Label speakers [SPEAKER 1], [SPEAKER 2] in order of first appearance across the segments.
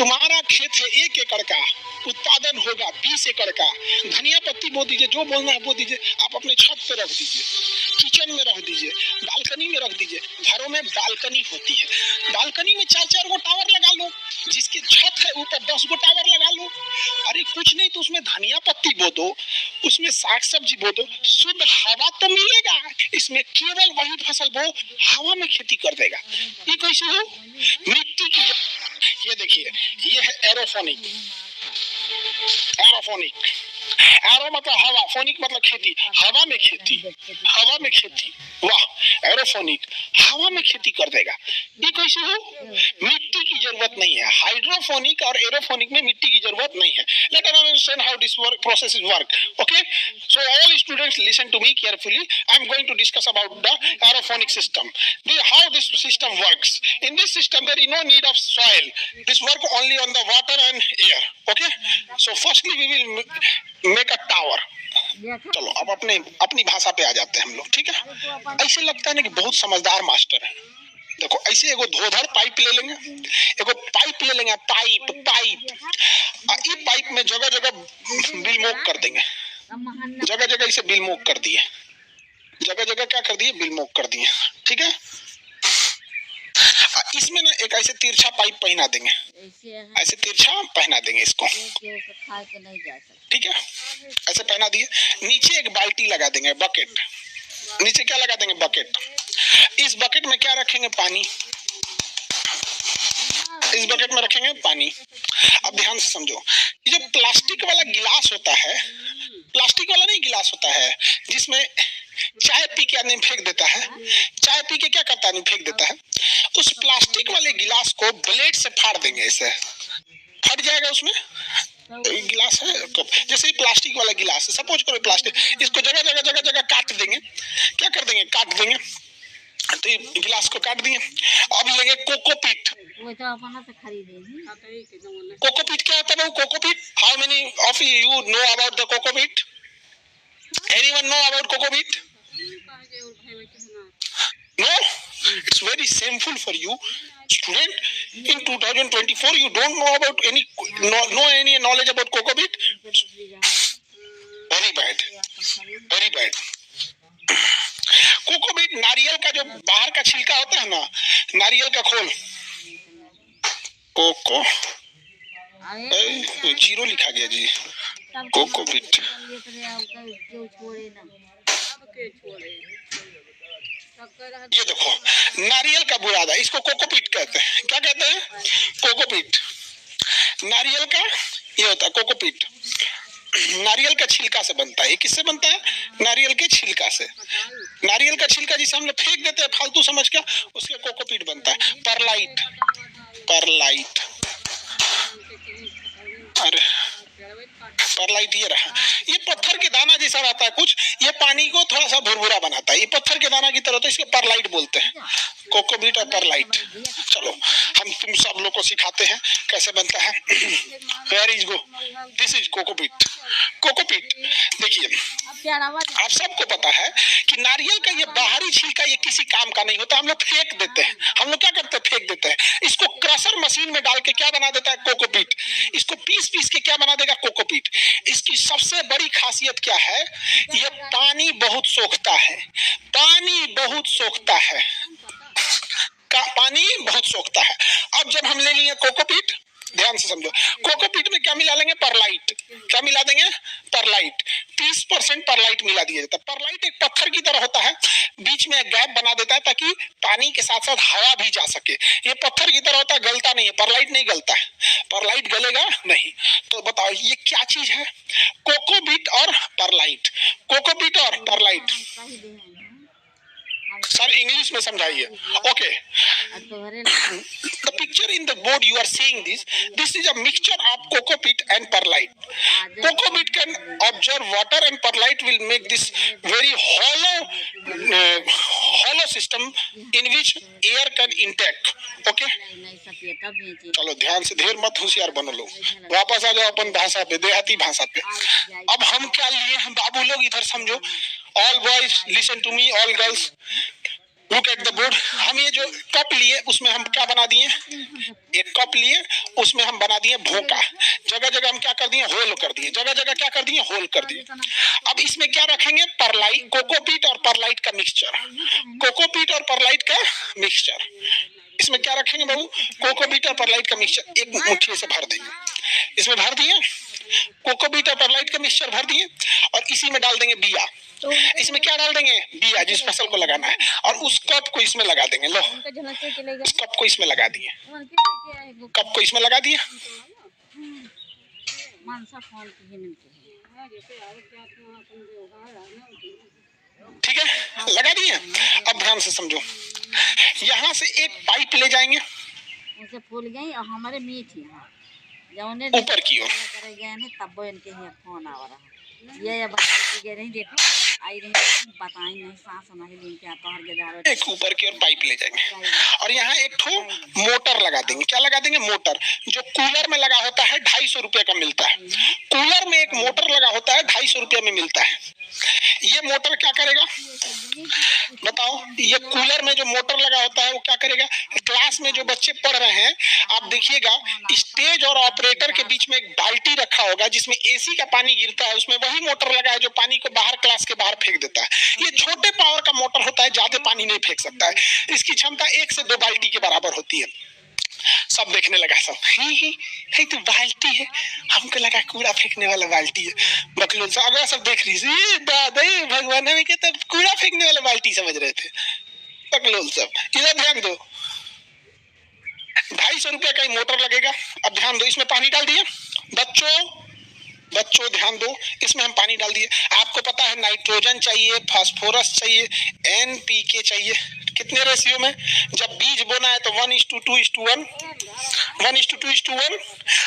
[SPEAKER 1] तुम्हारा खेत है 1 एकड़ का, उत्पादन होगा 20 एकड़ का। धनिया पत्ती बो दीजिए, जो बोलना है बो दीजिए। आप अपने छत पे रख दीजिए, किचन में रख दीजिए, बालकनी में रख दीजिए। घरों में बालकनी होती है, बालकनी में 4-4 गो टावर लगा लो। जिसकी छत है ऊपर 10 गो टावर लगा लो। अरे कुछ नहीं तो उसमें धनिया पत्ती बो दो, उसमें साग सब्जी बो दो, शुद्ध हवा तो मिलेगा। इसमें केवल वही फसल बो, हवा में खेती कर देगा। ये कैसे हो? मिट्टी की, ये देखिए, ये है एरोफोनिक। एरोफोनिक, एरो मतलब हवा, फोनिक मतलब खेती, हवा में खेती, हवा में खेती। वाह, एरोफोनिक हवा में खेती कर देगा। ये कैसे हो? मिट्टी की जरूरत नहीं है। हाइड्रोफोनिक और एरोफोनिक में मिट्टी की जरूरत नहीं है। Let us understand how this process is work. Okay, so all students listen to me carefully. I am going to discuss about the aerophonic system. How this system works. In this system there is no need of soil. This work only on the water and air. Okay, so firstly we will make a tower. चलो अब अपनी भाषा पे आ जाते हैं हम लोग, ठीक है। ऐसे लगता है ना कि बहुत समझदार मास्टर है। देखो ऐसे एगो धोधर पाइप ले लेंगे, एगो पाइप ले लेंगे, पाइप ये पाइप में जगह जगह बिलमोक कर देंगे। जगह जगह इसे बिलमोक कर दिए, जगह जगह क्या कर दिए, बिलमोक कर दिए, ठीक है। इसमें ना एक ऐसे तिरछा पाइप पहना देंगे, ऐसे तिरछा पहना देंगे इसको, ठीक है। ऐसे पहना दिए, नीचे एक बाल्टी लगा देंगे, बकेट। नीचे क्या लगा देंगे, बकेट। इस बकेट में क्या रखेंगे, पानी। इस बकेट में रखेंगे पानी। अब ध्यान से समझो, ये जो प्लास्टिक वाला गिलास होता है, प्लास्टिक वाला नहीं गिलास होता है जिसमें चाय पी के आदमी फेंक देता है, चाय पी के क्या करता है, फेंक देता है। उस प्लास्टिक वाले गिलास को ब्लेड से फाड़ देंगे, ऐसे फट जाएगा। उसमें गिलास है, जैसे ही प्लास्टिक वाला गिलास है, सपोज करो प्लास्टिक, इसको जगह जगह जगह जगह काट देंगे। क्या कर देंगे, काट देंगे। तो ये गिलास को काट दिए। अब लेंगे कोकोपीट। कोकोपीट क्या होता है? Cocopeat, how many of you know about the cocopeat? Anyone know about cocopeat? No, it's very shameful for you, student. In 2024, you don't know about any knowledge about cocopeat. Very bad, very bad. Cocopeat नारियल का जो बाहर का छिलका होता है ना, नारियल का खोल, कोको जीरो लिखा गया जी, कोकोपीट। ये देखो नारियल का बुरादा, इसको कोकोपीट कहते हैं। क्या कहते हैं, कोकोपीट। नारियल का ये होता है कोकोपीट, नारियल का छिलका से बनता है। ये किससे बनता है, नारियल के छिलका से। नारियल का छिलका जिसे हम लोग फेंक देते हैं फालतू समझ के, उसके कोकोपीट बनता है। परलाइट, परलाइट, अरे परलाइट ये रहा। ये पत्थर के दाना जैसा रहता है कुछ, ये पानी को थोड़ा सा भुरभुरा बनाता है। ये पत्थर के दाना की तरह होता है, इसको परलाइट बोलते हैं, कोकोपीट और परलाइट। चलो हम तुम सब लोग को सिखाते हैं कैसे बनता है। Where is go, this is cocopeat. Cocopeat देखिए, आप सबको पता है कि नारियल का ये बाहरी छिलका ये किसी काम का नहीं होता, हम लोग फेंक देते हैं। हम लोग क्या करते हैं, फेंक देते हैं। इसको क्रशर मशीन में डाल के क्या बना देता है, कोकोपीट। इसको पीस पीस के क्या बना देगा, कोकोपीट। इसकी सबसे बड़ी खासियत क्या है, ये पानी बहुत सोखता है, पानी बहुत सोखता है, पानी बहुत सोखता है। अब जब हम ले लिए कोकोपीट, ध्यान से समझो, कोकोपीट में क्या मिला लेंगे, परलाइट। क्या मिला देंगे, परलाइट। 30% परलाइट मिला दिया जाता है। परलाइट एक पत्थर की तरह होता है, बीच में एक गैप बना देता है ताकि पानी के साथ साथ हवा भी जा सके। ये पत्थर की तरह होता है, गलता नहीं है। परलाइट नहीं गलता है, परलाइट गलेगा नहीं। तो बताओ ये क्या चीज है, कोकोपीट और परलाइट। कोकोपीट और परलाइट। सर इंग्लिश में समझाइए। Okay, the picture in the board you are seeing this is a mixture of cocopeat and perlite. Cocopeat can absorb water and perlite will make this very hollow system in which air can intake. Okay, चलो ध्यान से, ढेर मत होशियार बनो लोग, वापस आ जाओ अपन भाषा पे, देहाती भाषा पे। अब हम क्या लिए हैं बाबू लोग, इधर समझो। All boys listen to me, all girls look at the board. हम ये जो कप लिए उसमें हम क्या बना दिए, एक कप लिए उसमें हम बना दिए भोंका, जगह जगह हम क्या कर दिए, होल कर दिए, जगह जगह क्या कर दिए, होल कर दिए। अब इसमें क्या रखेंगे, परलाइट, कोकोपीट और परलाइट का मिक्सचर, कोकोपीट और परलाइट का मिक्सचर। इसमें क्या रखेंगे बाबू, कोकोपीट और परलाइट का मिक्सचर एक मुट्ठी से भर देंगे, इसमें भर दिए, कोकोपीट और परलाइट का मिक्सचर भर दिए, और इसी में डाल देंगे बिया। इसमें क्या डाल देंगे, बिया, जिस फसल को लगाना है, और उस कप को इसमें लगा देंगे। लो, उस कप को इसमें लगा दिए, कप को इसमें लगा दिए, ठीक है, लगा दिए। अब ध्यान से समझो, यहाँ से एक पाइप ले जाएंगे,
[SPEAKER 2] उसे फूल गई और हमारे मीठ
[SPEAKER 1] ऊपर की ओर,
[SPEAKER 2] तब इनके फोन आ रहा ये नहीं, देखो आई रही बताई नहीं, सांस नहीं क्या तो
[SPEAKER 1] एक ऊपर की ओर पाइप ले जाएंगे, और यहाँ एक ठो मोटर लगा देंगे। क्या लगा देंगे, मोटर, जो कूलर में लगा होता है 250 रुपए का मिलता है, कूलर में एक मोटर लगा होता है 250 रुपए में मिलता है। ये मोटर क्या करेगा बताओ, ये कूलर में जो मोटर लगा होता है वो क्या करेगा, क्लास में जो बच्चे पढ़ रहे हैं आप देखिएगा, स्टेज और ऑपरेटर के बीच में एक बाल्टी रखा होगा जिसमें एसी का पानी गिरता है, उसमें वही मोटर लगा है जो पानी को बाहर, क्लास के बाहर फेंक देता है। ये छोटे पावर का मोटर होता है, ज्यादा पानी नहीं फेंक सकता है, इसकी क्षमता 1 से 2 बाल्टी के बराबर होती है। सब देखने लगा, सब ही तो बाल्टी है, हमको लगा कूड़ा फेंकने वाला बाल्टी है। बकलोल से अगला सब देख रही है, दादा भगवान में के तब कूड़ा फेंकने वाला बाल्टी समझ रहे थे। बकलोल सब इधर ध्यान दो, 250 रुपया का ही मोटर लगेगा। अब ध्यान दो, इसमें पानी डाल दिए, बच्चों ध्यान दो, इसमें हम पानी डाल दिए। आपको पता है नाइट्रोजन चाहिए, फास्फोरस चाहिए, NPK चाहिए, कितने रेशियो में, जब बीज बोना है तो 1:2:1, 1:2:1,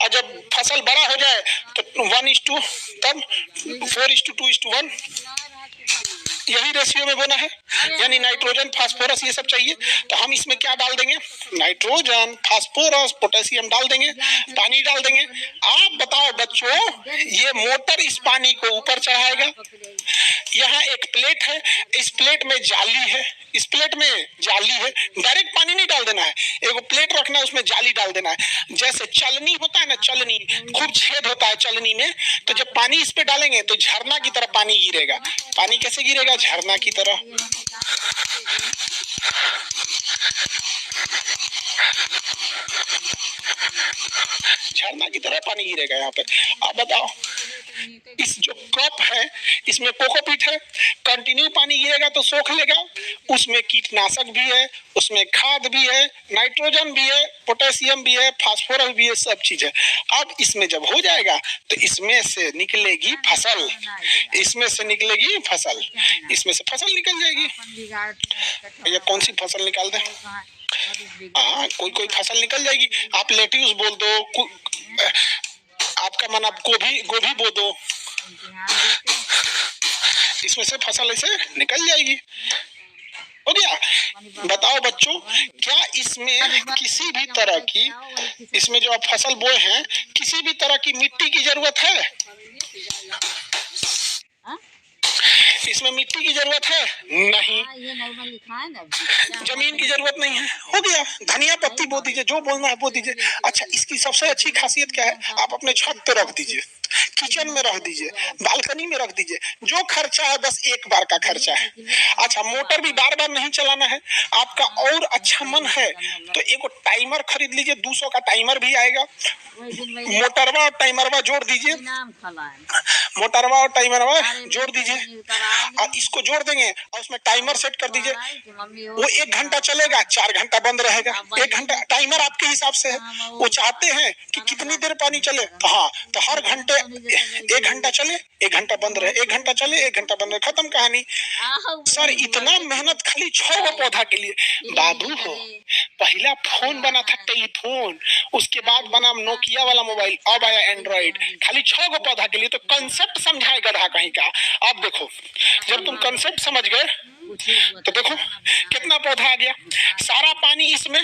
[SPEAKER 1] और जब फसल बड़ा हो जाए तो 1:, तब 4:2:1, यही रेशियो में बोना है। यानी नाइट्रोजन, फास्फोरस ये सब चाहिए, तो हम इसमें क्या डाल देंगे, नाइट्रोजन, फास्फोरस, पोटेशियम डाल देंगे, पानी डाल देंगे। आप बताओ बच्चों, ये मोटर इस पानी को ऊपर चढ़ाएगा। यहाँ एक प्लेट है, इस प्लेट में जाली है, इस प्लेट में जाली है, डायरेक्ट पानी नहीं डाल देना है, एक प्लेट रखना है, उसमें जाली डाल देना है। जैसे चलनी होता है ना, चलनी खूब छेद होता है चलनी में, तो जब पानी इस पे डालेंगे तो झरना की तरह पानी गिरेगा। पानी कैसे गिरेगा, झरना की तरह। झरना की तरह पानी गिरेगा यहाँ पे। आप बताओ, इस जो कप है इसमें कोकोपीट है, कंटिन्यू पानी गिरेगा तो सोख लेगा, उसमें कीटनाशक भी है, उसमें खाद भी है, नाइट्रोजन भी है, पोटेशियम भी है, फास्फोरस भी है, सब चीज है। अब इसमें जब हो जाएगा तो इसमें से निकलेगी फसल, इसमें से निकलेगी फसल, इसमें से फसल निकल जाएगी। भैया कौन सी फसल निकाल दे, हाँ कोई फसल निकल जाएगी। आप लेट्यूस बोल दो, आपका मन आप गोभी बो दो, इसमें से फसल ऐसे निकल जाएगी। हो गया। बताओ बच्चों, क्या इसमें किसी भी तरह की, इसमें जो आप फसल बोए हैं, किसी भी तरह की मिट्टी की जरूरत है? इसमें मिट्टी की जरूरत है? नहीं। जमीन की जरूरत नहीं है। हो गया। धनिया पत्ती बो दीजिए, जो बोलना है बो दीजिए। अच्छा, इसकी सबसे अच्छी खासियत क्या है, आप अपने छत पे रख दीजिए, किचन में रख दीजिए, बालकनी में रख दीजिए, जो खर्चा है बस एक बार का खर्चा है। अच्छा, मोटर भी बार बार नहीं चलाना है। आपका और अच्छा मन है तो एक टाइमर खरीद लीजिए, 200 का टाइमर भी आएगा। मोटरवा और टाइमरवा जोड़ दीजिए, मोटरवा और टाइमरवा जोड़ दीजिए, और इसको जोड़ देंगे और उसमें टाइमर सेट कर दीजिए। वो 1 घंटा चलेगा, 4 घंटा बंद रहेगा। 1 घंटा टाइमर आपके हिसाब से है। वो चाहते हैं कि कितनी देर पानी चले, तो हाँ, तो हर घंटे 1 घंटा चले, 1 घंटा बंद रहे, 1 घंटा चले, 1 घंटा बंद रहे, खत्म कहानी। सर इतना मेहनत खाली 6 गो पौधा के लिए। बाबू हो, पहला फोन बना था टेलीफोन, उसके बाद बना नोकिया वाला मोबाइल, अब आया एंड्रॉइड, खाली 6 गो पौधा के लिए। तो कंसेप्ट समझाए गधा कहीं का। अब देखो, जब तुम कंसेप्ट समझ गए तो देखो कितना पौधा आ गया। सारा पानी इसमें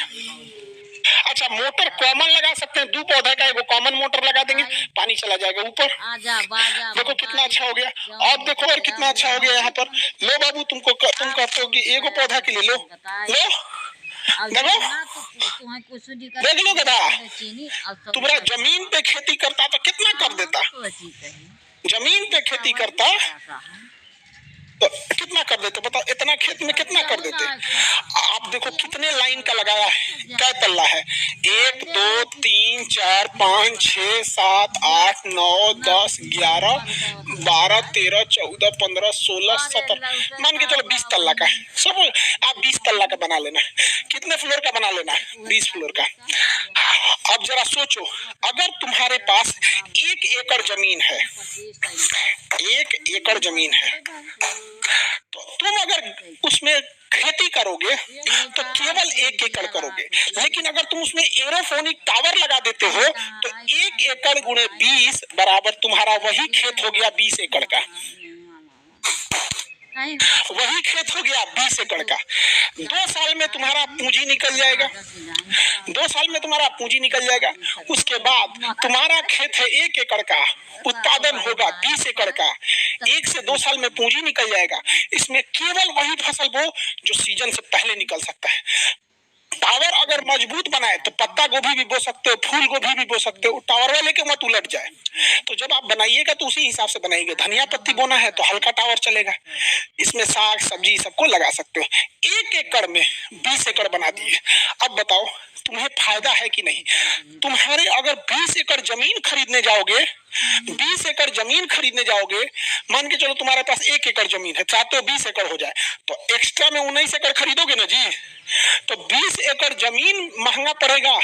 [SPEAKER 1] अच्छा मोटर कॉमन लगा सकते हैं, 2 पौधा का एगो कॉमन मोटर लगा देंगे, पानी चला जाएगा ऊपर।
[SPEAKER 2] आजा बाजा
[SPEAKER 1] देखो कितना अच्छा हो गया। अब देखो और कितना अच्छा हो गया यहाँ पर। लो बाबू तुम कहते हो कि एगो पौधा के लिए लो देखो, देख लो गधा, तुम्हारा जमीन पे खेती करता तो कितना कर देता, जमीन पे खेती करता तो कितना कर देते बताओ, इतना खेत में कितना कर देते। आप देखो कितने लाइन का लगाया है, क्या तल्ला है, 1 2 3 4 5 6 7 8 9 10 11 12 13 14 15 16 17 मान के चलो 20 तल्ला का है सब। आप 20 तल्ला का बना लेना, कितने फ्लोर का बना लेना, 20 फ्लोर का। अब जरा सोचो, अगर तुम्हारे पास 1 एकड़ जमीन है, 1 एकड़ जमीन है, तो तुम अगर उसमें खेती करोगे तो केवल 1 एकड़ करोगे, लेकिन अगर तुम उसमें एरोफोनिक टावर लगा देते हो तो 1 एकड़ गुणे 20 बराबर तुम्हारा वही खेत हो गया 20 एकड़ का, वही खेत हो गया 20 एकड़ का। 2 साल में तुम्हारा पूंजी निकल जाएगा, 2 साल में तुम्हारा पूंजी निकल जाएगा। उसके बाद तुम्हारा खेत है 1 एकड़ का, उत्पादन होगा 20 एकड़ का, 1 से 2 साल में पूंजी निकल जाएगा। इसमें केवल वही फसल बो जो सीजन से पहले निकल सकता है। टावर अगर मजबूत बनाए तो पत्ता गोभी भी बो सकते हो, फूल गोभी भी बो सकते हो, टावर वाले के मत उलट जाए। तो जब आप बनाइएगा तो उसी हिसाब से बनाइएगा। धनिया पत्ती बोना है तो हल्का टावर चलेगा, इसमें साग सब्जी सबको लगा सकते हो। 1 एकड़ में 20 एकड़ बना दिए। अब बताओ तुम्हें फायदा है कि नहीं। तुम्हारे अगर 20 एकड़ जमीन खरीदने जाओगे, 20 एकड़ जमीन खरीदने जाओगे, मान के चलो तुम्हारे पास 1 एकड़ जमीन है, चाहते हो 20 एकड़ हो जाए तो एक्स्ट्रा में 19 एकड़ खरीदोगे ना जी। तो 20 एकड़ जमीन महंगा पड़ेगा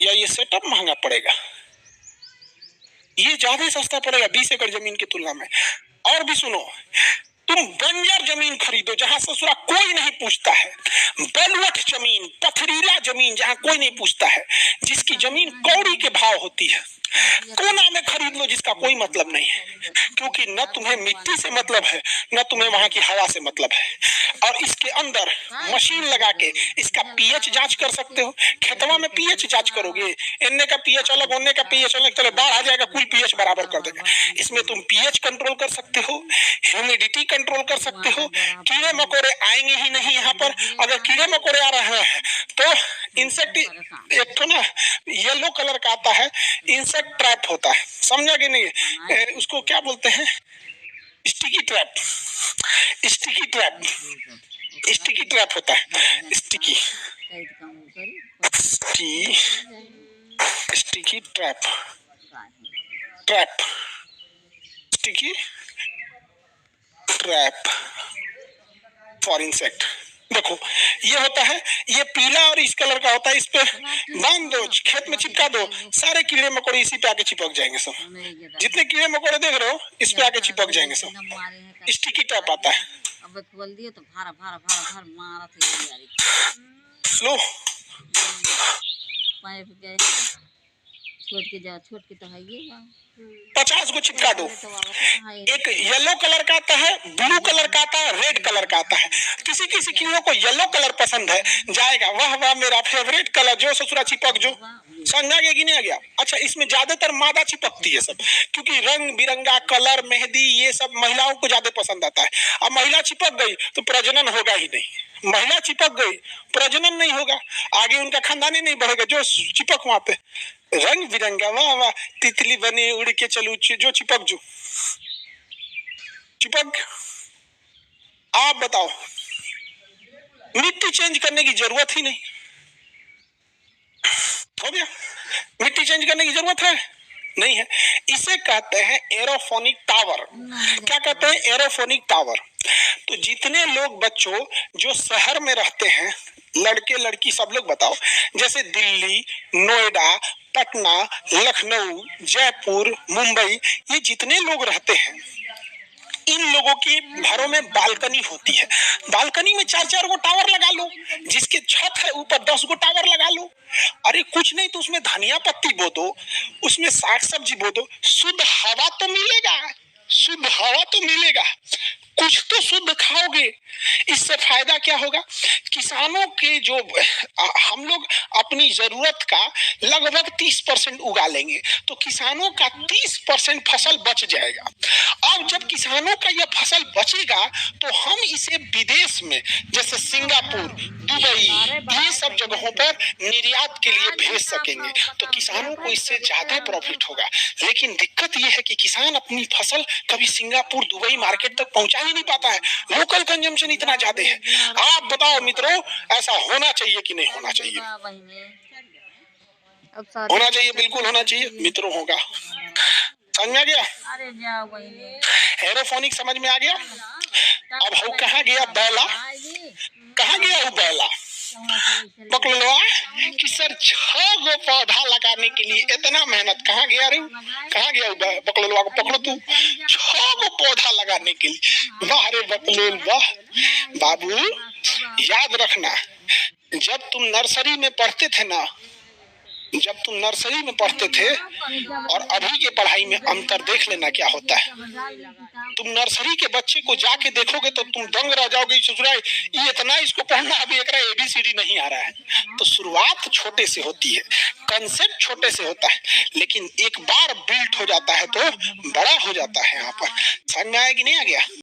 [SPEAKER 1] या ये सेटअप महंगा पड़ेगा? ये ज्यादा सस्ता पड़ेगा 20 एकड़ जमीन की तुलना में। और भी सुनो, तुम बंजर जमीन खरीदो जहां ससुरा कोई नहीं पूछता है, बलुअठ जमीन, पथरीला जमीन जहां कोई नहीं पूछता है, जिसकी जमीन कौड़ी के भाव होती है, कोना में खरीद लो जिसका कोई मतलब नहीं है, क्योंकि न तुम्हें मिट्टी से मतलब है न तुम्हें वहां की हवा से मतलब है। और इसके अंदर मशीन लगा के इसका पीएच जांच कर सकते हो। खेतवा में पीएच जांच करोगे, इन्ने का पीएच अलग उन्ने का पीएच अलग, चलो बाढ़ आ जाएगा कुल पीएच बराबर कर देगा। इसमें तुम पीएच कंट्रोल कर सकते हो, ह्यूमिडिटी कंट्रोल कर सकते हो, कीड़े मकोड़े आएंगे ही नहीं यहाँ पर। अगर कीड़े मकोड़े आ रहे हैं तो इंसेक्ट, एक तो ना येलो कलर का आता है, इंसेक्ट ट्रैप होता है, समझा कि नहीं, उसको क्या बोलते हैं, sticky trap, sticky trap, sticky trap होता है, sticky sticky trap, trap sticky trap for insect. देखो ये होता है, ये पीला और इस कलर का होता है, इस पे बांध दो, खेत में चिपका दो, सारे कीड़े मकोड़े इसी पे आके चिपक जाएंगे सब। जितने कीड़े मकोड़े देख रहे हो इस पे आके चिपक जाएंगे सब। स्टिकी ट्रैप आता है।
[SPEAKER 2] अब खोल दिए तो भारा भारा भारा भारा मारा थे यार।
[SPEAKER 1] लो
[SPEAKER 2] पाइप गए छोड़ के तो है ये
[SPEAKER 1] 50 को चिपका दो। एक येलो कलर का आता है, ब्लू कलर का आता है, रेड कलर का आता है। किसी किसी कीड़ों को येलो कलर पसंद है, जाएगा वाह वाह मेरा फेवरेट कलर, जो ससुरा चिपक जो, समझा गया कि नहीं आ गया। अच्छा इसमें ज्यादातर मादा चिपकती है सब, क्योंकि रंग बिरंगा कलर मेहंदी ये सब महिलाओं को ज्यादा पसंद आता है। अब महिला चिपक गई तो प्रजनन होगा ही नहीं, महिला चिपक गई प्रजनन नहीं होगा, आगे उनका खानदान ही नहीं बढ़ेगा। जो चिपक वहां पे रंग बिरंगा वाह वाह तितली बने उड़ के चलू, जो चिपक जो चिपक। आप बताओ मिट्टी चेंज करने की जरूरत ही नहीं, हो गया। मिट्टी चेंज करने की जरूरत है नहीं है। इसे कहते हैं एरोफोनिक टावर। क्या कहते हैं? Aerophonic tower. तो जितने लोग बच्चों जो शहर में रहते हैं, लड़के लड़की सब लोग बताओ, जैसे दिल्ली, नोएडा, पटना, लखनऊ, जयपुर, मुंबई, ये जितने लोग रहते हैं, इन लोगों की घरों में बालकनी होती है। बालकनी में 4-4 गो टावर लगा लो, जिसके छत है ऊपर 10 गो टावर लगा लो। अरे कुछ नहीं तो उसमें धनिया पत्ती बो दो, उसमें साग सब्जी बो दो, शुद्ध हवा तो मिलेगा, शुद्ध हवा तो मिलेगा, कुछ तो शुद्ध खाओगे। इससे फायदा क्या होगा? किसानों के जो हम लोग अपनी जरूरत का लगभग 30% उगा लेंगे, तो किसानों का 30% फसल बच जाएगा। अब जब किसानों का यह फसल बचेगा तो हम इसे विदेश में जैसे सिंगापुर, दुबई, ये सब जगहों पर निर्यात के लिए भेज सकेंगे, तो किसानों को इससे ज्यादा प्रॉफिट होगा। लेकिन दिक्कत यह है कि किसान अपनी फसल कभी सिंगापुर, दुबई मार्केट तक पहुंचा ही नहीं पाता है, लोकल कंजम्पशन इतना ज्यादा है। आप बताओ मित्रों, ऐसा होना चाहिए कि नहीं होना चाहिए? होना चाहिए, बिल्कुल होना चाहिए मित्रों। होगा, समझ में आ गया?
[SPEAKER 2] अरे जाओ बहिनी,
[SPEAKER 1] एरोफोनिक समझ में आ गया? अब हो कहाँ गया बैला? कहाँ गया वो बैला? बकलवा कि सर 6 गो पौधा लगाने के लिए इतना मेहनत, कहाँ गया रे? कहाँ गया बकलवा को पकड़ो तू, 6 गो पौधा लगाने के लिए। वाह रे बकलोल वाह। बाबू याद रखना, जब तुम नर्सरी में पढ़ते थे ना, जब तुम नर्सरी में पढ़ते थे और अभी के पढ़ाई में अंतर देख लेना क्या होता है। तुम नर्सरी के बच्चे को जाके देखोगे तो तुम दंग रह जाओगे, ससुराल ये इतना इसको पढ़ना, अभी एक ABCD नहीं आ रहा है। तो शुरुआत छोटे से होती है, कंसेप्ट छोटे से होता है, लेकिन एक बार बिल्ट हो जाता है तो बड़ा हो जाता है। यहाँ पर समझ में आया कि नहीं आ गया?